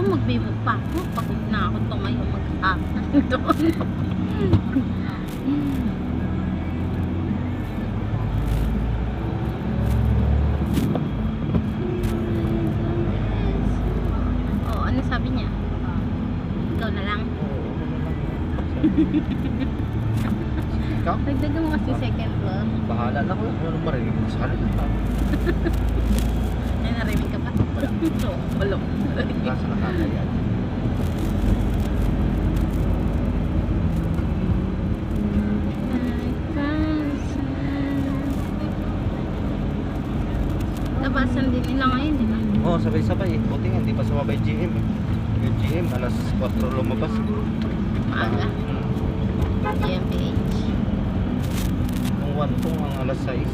magbibog pa ako. Pagod na ako tumayo maghapon doon. Oh, ano sabi niya? Ikaw na lang. Ikaw? Nagdagan mo kasi second floor. Bahala na ko. Ano marinig mo sa kanila? Ay, narinig ka pa? Wala. Wala. Nasa nakakaya. Labasan din nila ngayon, di ba? Oo, sabay-sabay. Buti nga, hindi pa sumabay GM eh. Yung GM, alas 4 lumabas. Maaga. GMPH. Kung 1 tong ang alas 6.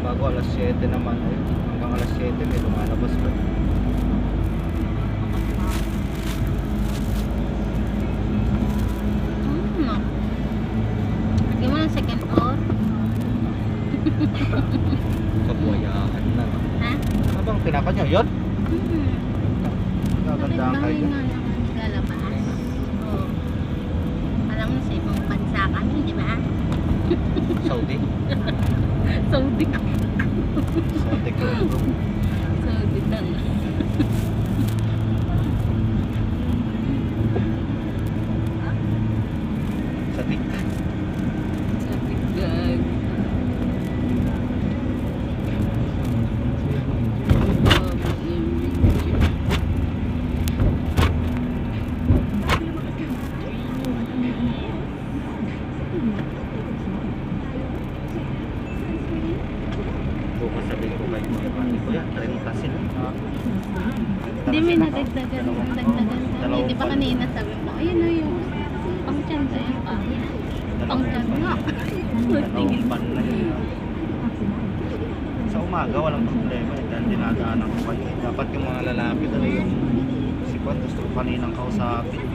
Bago alas 7 naman. Ay, hanggang alas 7 may lumalabas pa. No. Lagyan mo ng second floor. Kabuhayahan na. Ha? Habang pinaka nyo, yun? Gagandaan Kapit-bahay kayo. nga naman lalabas. Oo. Alam mo sa ibang bansa kami, di ba? Saudi. Saudi ko. Saudi ko. Saudi lang. Saudi. Saudi gag. Bukas sabihin ko kayo mga pati ko yan. 30 sila. Hindi may nadagdagan. Hindi pa kanina sabi mo, ayun na yung pang-chan sa'yo pa. Pang-chan nga. Dalawang pan na yun. Sa umaga walang problema. Dahil dinadaanan ko kayo. Dapat yung mga lalaki doon yung si Juan gusto ko kaninang kausapin.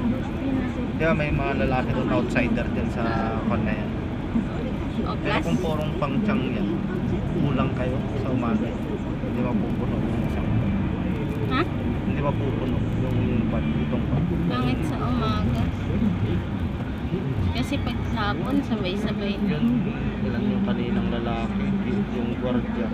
Kaya may mga lalaki doon outsider din sa Juan na yan. O Pero plus, kung purong pang-chang yan, kulang kayo sa umaga. Hindi mapupuno yung isang. ha? Hindi mapupuno yung pan, itong pan. Pangit sa umaga. Kasi pag hapon, sabay-sabay. Yun, ilan yung kaninang lalaki, yung gwardiya.